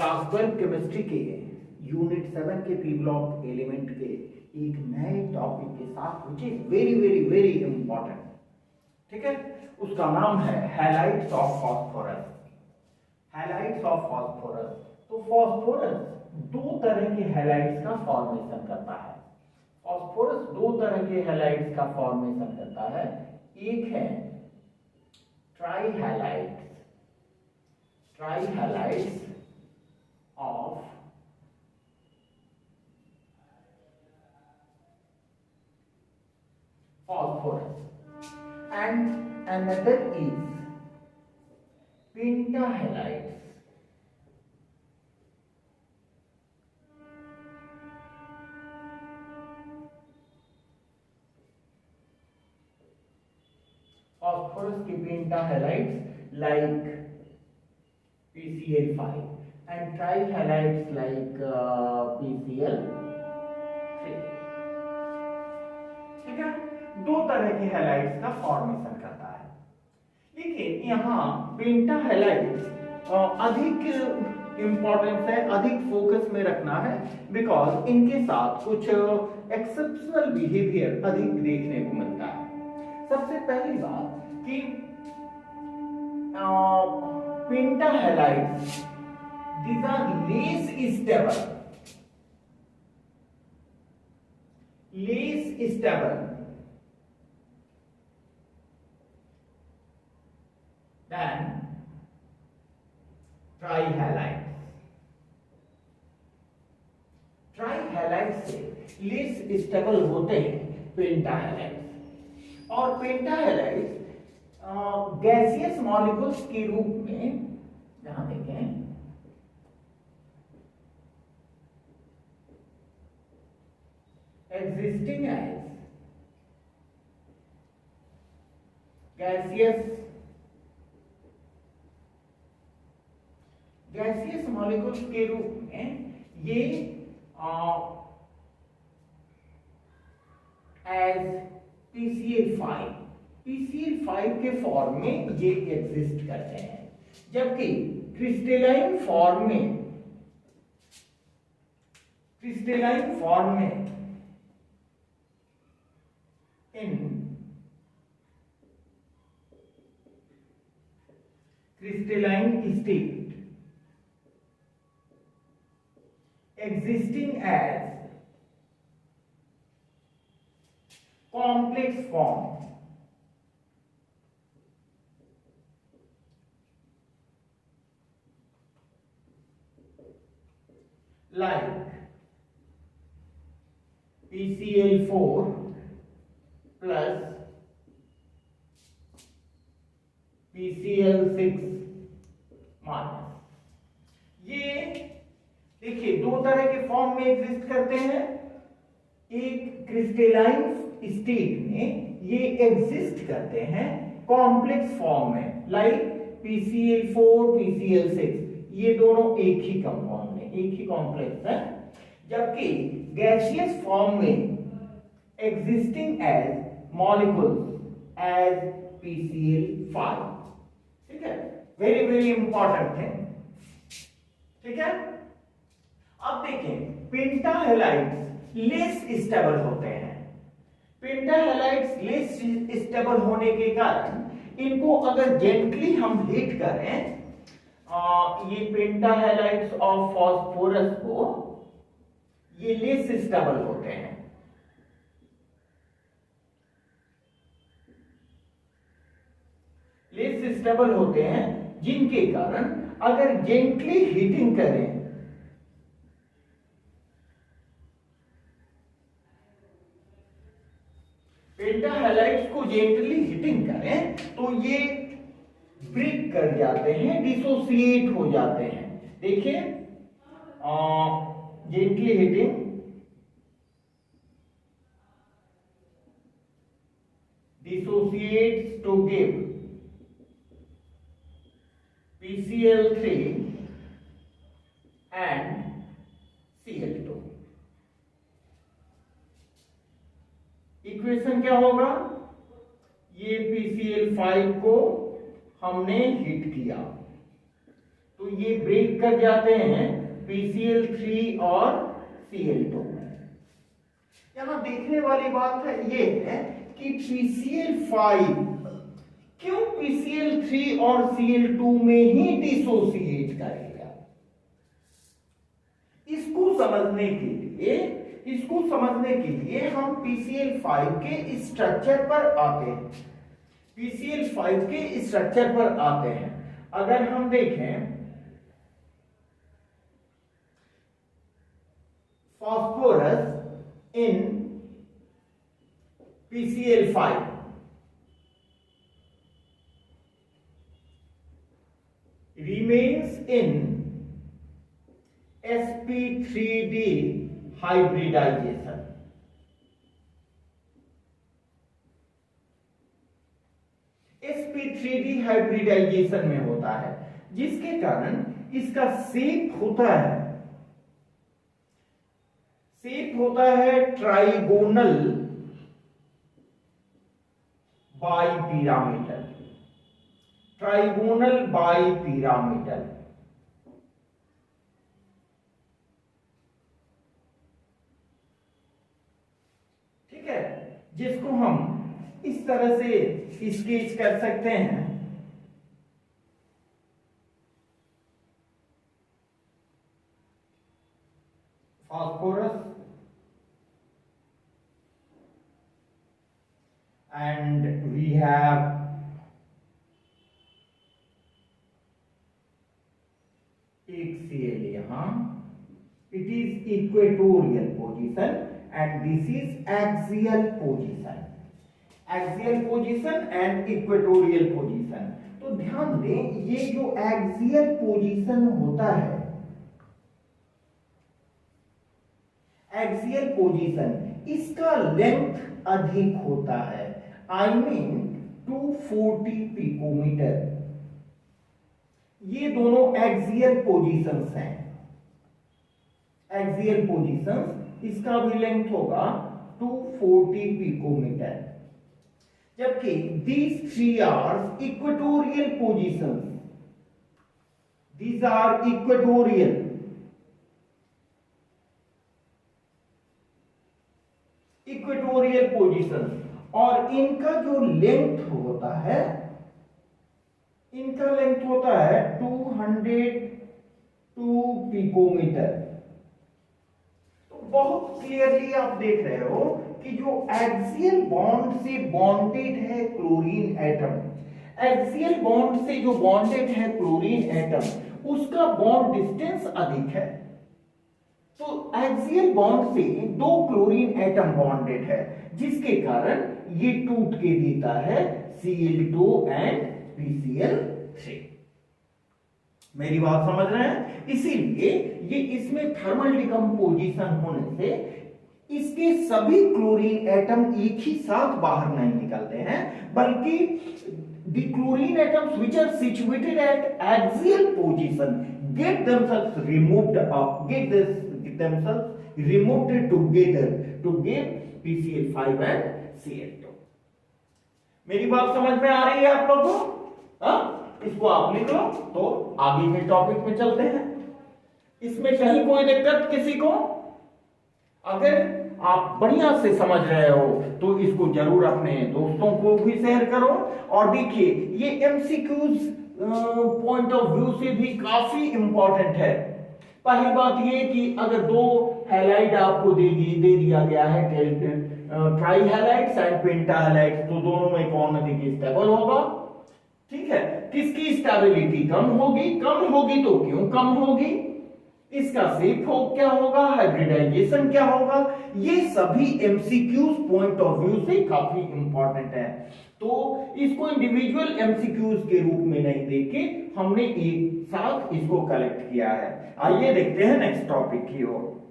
Class 12 chemistry के unit 7 के P block element के एक नए टॉपिक के साथ which is very very very important. ठीक है, उसका नाम है halides of phosphorus. Halides of phosphorus. तो फास्फोरस दो तरह के हैलाइड्स का फॉर्मेशन करता है। फास्फोरस दो तरह के हैलाइड्स का फॉर्मेशन करता है। एक है ट्राइहैलाइड्स, ट्राइहैलाइड्स of phosphorus and another is pentahalides. Phosphorus के pentahalides like PCl5 and trihalides like PCl3। ठीक है, दो तरह के हैलाइड्स का फॉर्मेशन करता है। लेकिन यहाँ पेंटाहैलाइड्स अधिक इंपॉर्टेंस है, अधिक फोकस में रखना है, बिकॉज इनके साथ कुछ एक्सेप्शनल बिहेवियर अधिक देखने को मिलता है। सबसे पहली बात कि pentahalides, these are less stable than trihalides। ट्राइहैलाइड्स से लेस स्टेबल होते हैं पेंटाहैलाइड्स। और पेंटाहैलाइड्स गैसियस मॉलिक्यूल्स के रूप में, यहां देखें, existing as गैसियस मॉलिक्यूल्स के रूप में ये एज PCl5 के फॉर्म में ये एग्जिस्ट करते हैं, जबकि क्रिस्टलाइन फॉर्म में in crystalline state existing as complex form like PCl4 plus PCl6 minus. ये देखिए दो तरह के फॉर्म में एग्जिस्ट करते हैं। एक क्रिस्टलाइन स्टेट में ये एग्जिस्ट करते हैं कॉम्प्लेक्स फॉर्म में, लाइक PCl4 PCl6, ये दोनों एक ही कंपाउंड में, एक ही कॉम्प्लेक्स है। जबकि गैसियस फॉर्म में existing as molecules as PCl5। ठीक है, वेरी वेरी इंपॉर्टेंट थिंग। ठीक है, अब देखें पेंटाहैलाइड्स लेस स्टेबल होते हैं। पेंटाहैलाइड्स लेस स्टेबल होने के कारण इनको अगर जेंटली हम हिट करें, ये पेंटाहैलाइड्स ऑफ फास्फोरस को, ये लेस स्टेबल होते हैं। लेस स्टेबल होते हैं जिनके कारण अगर जेंटली हीटिंग करें, पेंटाहैलाइड्स को जेंटली हीटिंग करें तो ये ब्रेक कर जाते हैं, डिसोसिएट हो जाते हैं। देखिए gently heating, dissociates to give PCl3 and Cl2। Equation क्या होगा? ये PCl5 को हमने हिट किया तो ये ब्रेक कर जाते हैं PCl3 और Cl2 में। यहां देखने वाली बात है ये है कि PCl5 क्यों PCl3 और Cl2 में ही डिसोसिएट करेगा। इसको समझने के लिए हम PCl5 के स्ट्रक्चर पर आते हैं। PCl5 के स्ट्रक्चर पर आते हैं। अगर हम देखें phosphorus in PCl5 remains in sp3d hybridization। sp3d hybridization में होता है, जिसके कारण इसका शेप होता है ट्राइगोनल बाइपिरामिडल। ठीक है, जिसको हम इस तरह से स्केच कर सकते हैं। phosphorus and we have एक Cl यहां, it is equatorial position and this is axial position and equatorial position। तो ध्यान दें, ये जो axial position होता है, एक्सियल पोजीशन, इसका लेंथ अधिक होता है, I mean 240 पिकोमीटर। ये दोनों एक्सियल पोजीशंस हैं। एक्सियल पोजीशंस, इसका भी लेंथ होगा 240 पिकोमीटर, जबकि these three are equatorial positions। These are equatorial position, और इनका जो लेंथ होता है, इनका लेंथ होता है 202 पिकोमीटर। तो बहुत क्लियरली आप देख रहे हो कि जो एक्सियल बॉन्ड से बॉन्डेड है क्लोरीन एटम, एक्सियल बॉन्ड से जो बॉन्डेड है क्लोरीन एटम, उसका बॉन्ड डिस्टेंस अधिक है। तो एक्सियल बॉन्ड से दो क्लोरीन एटम बॉन्डेड है, जिसके कारण ये टूट के देता है Cl2 एंड PCl3। मेरी बात समझ रहे हैं? इसीलिए ये इसमें थर्मल डिकम्पोजिशन होने से इसके सभी क्लोरीन एटम एक ही साथ बाहर नहीं निकलते हैं, बल्कि the chlorine atoms which are situated at axial position get themselves removed together to give PCl5 and Cl2। मेरी बात समझ में आ रही है आप लोगों को? इसको आप लिख लो, तो आगे के टॉपिक में चलते हैं। इसमें कहीं कोई दिक्कत किसी को? अगर आप बढ़िया से समझ रहे हो तो इसको जरूर अपने दोस्तों को भी शेयर करो। और देखिए, ये एमसीक्यूज पॉइंट ऑफ व्यू से भी काफी इंपॉर्टेंट है। पहली बात ये कि अगर दो हैलाइड आपको दे दिया गया है, try halides and penta halides, तो दोनों में कौन अधिक स्टेबल होगा? ठीक है, किसकी स्टेबिलिटी कम होगी तो क्यों कम होगी, इसका शेप क्या होगा, हाइब्रिडाइजेशन क्या होगा, ये सभी एमसीक्यूज पॉइंट ऑफ व्यू से काफी इंपॉर्टेंट है। तो इसको इंडिविजुअल एमसीक्यूज के रूप में नहीं देखे, हमने एक साथ इसको कलेक्ट किया है। आइए देखते हैं नेक्स्ट टॉपिक की ओर।